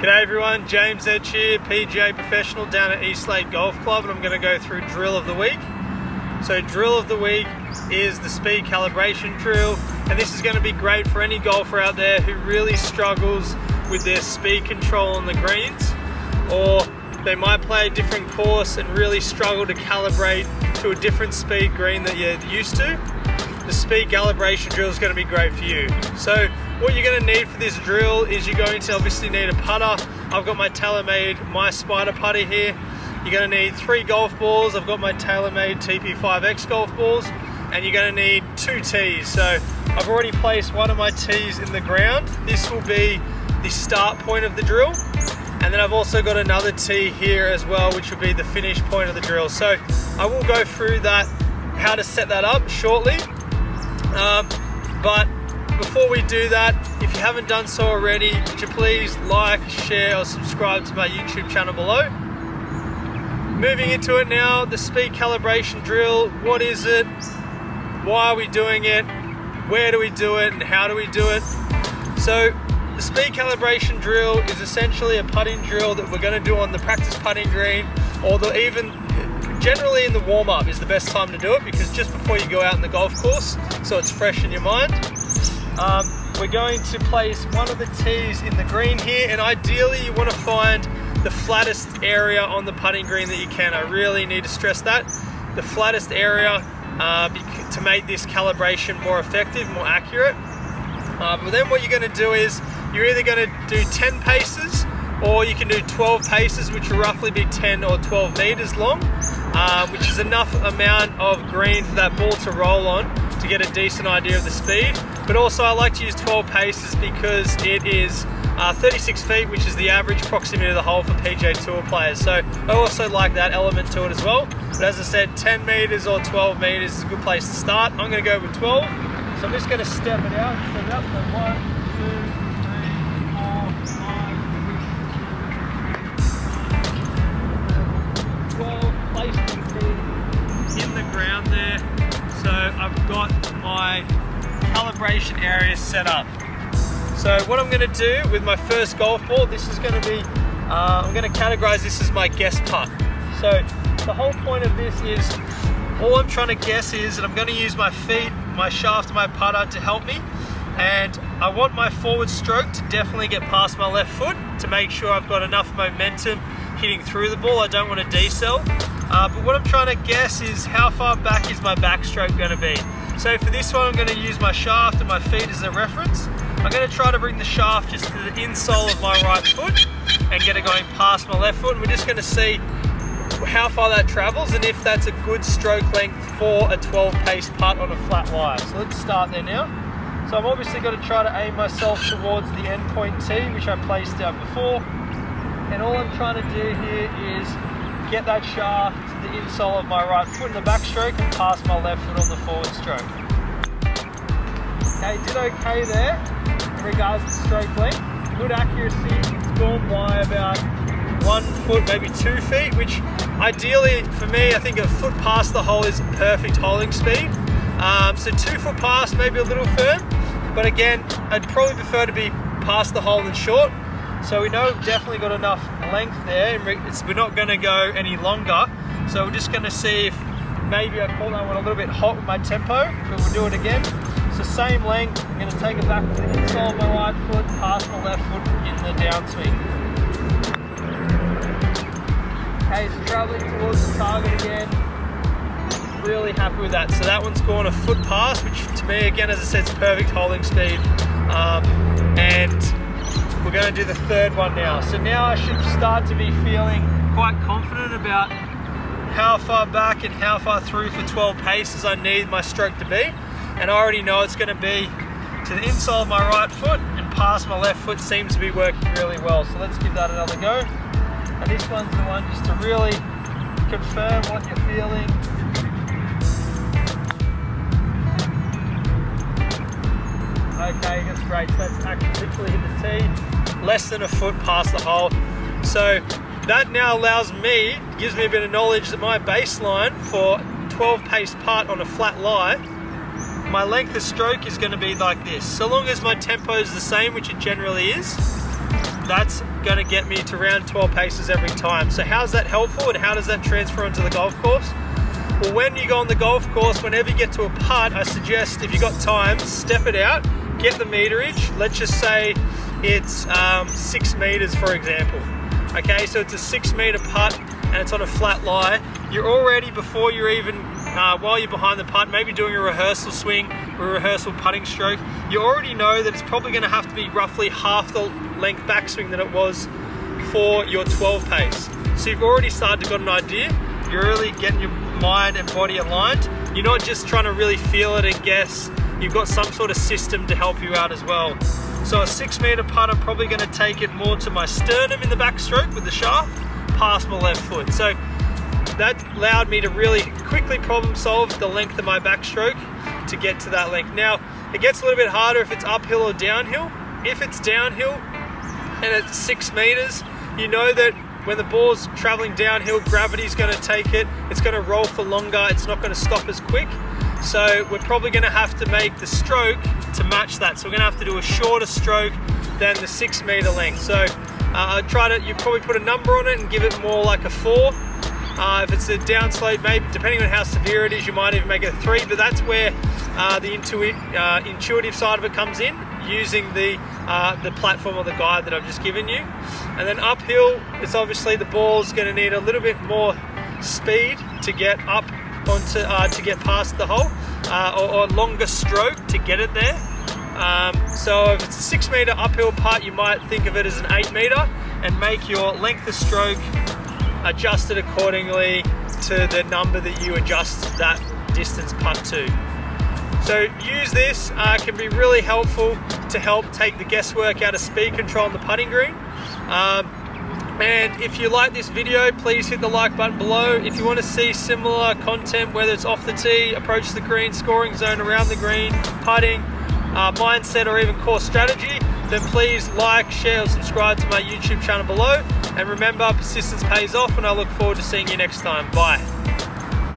G'day everyone, James Edge here, PGA professional down at Eastlake Golf Club, and I'm going to go through drill of the week. So drill of the week is the speed calibration drill, and this is going to be great for any golfer out there who really struggles with their speed control on the greens, or they might play a different course and really struggle to calibrate to a different speed green that you're used to. The speed calibration drill is going to be great for you. So what you're going to need for this drill is you're going to obviously need a putter. I've got my TaylorMade My Spider putter here. You're going to need 3 golf balls. I've got my TaylorMade TP5X golf balls, and you're going to need 2 tees. So I've already placed one of my tees in the ground. This will be the start point of the drill, and then I've also got another tee here as well, which will be the finish point of the drill. So I will go through that, how to set that up shortly. But before we do that, if you haven't done so already, would you please like, share or subscribe to my YouTube channel below. Moving into it now, the speed calibration drill. What is it? Why are we doing it? Where do we do it? And how do we do it? So the speed calibration drill is essentially a putting drill that we're going to do on the practice putting green, or even generally in the warm-up is the best time to do it, because just before you go out in the golf course, so it's fresh in your mind. We're going to place one of the tees in the green here, and ideally you want to find the flattest area on the putting green that you can. I really need to stress that. The flattest area to make this calibration more effective, more accurate. But then what you're going to do is you're either going to do 10 paces, or you can do 12 paces, which will roughly be 10 or 12 meters long, which is enough amount of green for that ball to roll on to get a decent idea of the speed. But also I like to use 12 paces because it is 36 feet, which is the average proximity to the hole for PGA Tour players. So I also like that element to it as well. But as I said, 10 meters or 12 meters is a good place to start. I'm going to go with 12. So I'm just going to step it out and set it up. So 1, 2, 3, 4, 5, 12, placing the tee in the ground there. So I've got my calibration area set up. So what I'm going to do with my first golf ball, this is going to be, I'm going to categorize this as my guess putt. So the whole point of this is, all I'm trying to guess is that I'm going to use my feet, my shaft of my putter to help me, and I want my forward stroke to definitely get past my left foot to make sure I've got enough momentum hitting through the ball. I don't want to decel. But what I'm trying to guess is how far back is my backstroke going to be. So for this one, I'm going to use my shaft and my feet as a reference. I'm going to try to bring the shaft just to the insole of my right foot and get it going past my left foot. And we're just going to see how far that travels and if that's a good stroke length for a 12 pace putt on a flat lie. So let's start there now. So I'm obviously going to try to aim myself towards the end point tee, which I placed out before. And all I'm trying to do here is get that shaft to the insole of my right foot in the backstroke and pass my left foot on the forward stroke. Okay, did okay there in regards to stroke length. Good accuracy, it's gone by about 1 foot, maybe 2 feet, which ideally for me, I think a foot past the hole is perfect holding speed. So 2 foot past, maybe a little firm, but again, I'd probably prefer to be past the hole than short. So we know we've definitely got enough length there, and we're not going to go any longer. So we're just going to see if maybe I call that one a little bit hot with my tempo, but we'll do it again. So same length, I'm going to take it back to the insole of my right foot, past my left foot in the downswing. Okay, so traveling towards the target again. Really happy with that. So that one's gone a foot past, which to me, again, as I said, is perfect holding speed. And we're going to do the third one now. So now I should start to be feeling quite confident about how far back and how far through for 12 paces I need my stroke to be. And I already know it's going to be to the insole of my right foot, and past my left foot seems to be working really well. So let's give that another go. And this one's the one just to really confirm what you're feeling. Okay, that's great. So that's actually literally hit the tee, less than a foot past the hole. So that now allows me, gives me a bit of knowledge that my baseline for 12 pace putt on a flat lie, my length of stroke is going to be like this. So long as my tempo is the same, which it generally is, that's gonna get me to around 12 paces every time. So how's that helpful and how does that transfer onto the golf course? Well, when you go on the golf course, whenever you get to a putt, I suggest if you got time, step it out, get the meterage. Let's just say it's 6 meters, for example. Okay, so it's a 6 meter putt and it's on a flat lie. You're already, before you're even, while you're behind the putt, maybe doing a rehearsal swing or a rehearsal putting stroke, you already know that it's probably gonna have to be roughly half the length backswing than it was for your 12 pace. So you've already started to got an idea. You're really getting your mind and body aligned. You're not just trying to really feel it and guess. You've got some sort of system to help you out as well. So a 6 meter putt, I'm probably going to take it more to my sternum in the backstroke with the shaft, past my left foot. So that allowed me to really quickly problem solve the length of my backstroke to get to that length. Now, it gets a little bit harder if it's uphill or downhill. If it's downhill and it's 6 meters, you know that when the ball's traveling downhill, gravity's going to take it. It's going to roll for longer. It's not going to stop as quick. So we're probably going to have to make the stroke to match that. So we're going to have to do a shorter stroke than the 6 meter length. So you probably put a number on it and give it more like a 4. If it's a downslope, maybe depending on how severe it is, you might even make it a 3. But that's where the intuitive side of it comes in, using the platform or the guide that I've just given you. And then uphill, it's obviously the ball's going to need a little bit more speed to get up onto to get past the hole, or longer stroke to get it there. So if it's a 6 meter uphill putt, you might think of it as an 8 meter and make your length of stroke adjusted accordingly to the number that you adjust that distance putt to. So use this, can be really helpful to help take the guesswork out of speed control on the putting green. And if you like this video, please hit the like button below. If you want to see similar content, whether it's off the tee, approach the green, scoring zone, around the green, putting, mindset, or even course strategy, then please like, share, or subscribe to my YouTube channel below. And remember, persistence pays off, and I look forward to seeing you next time. Bye.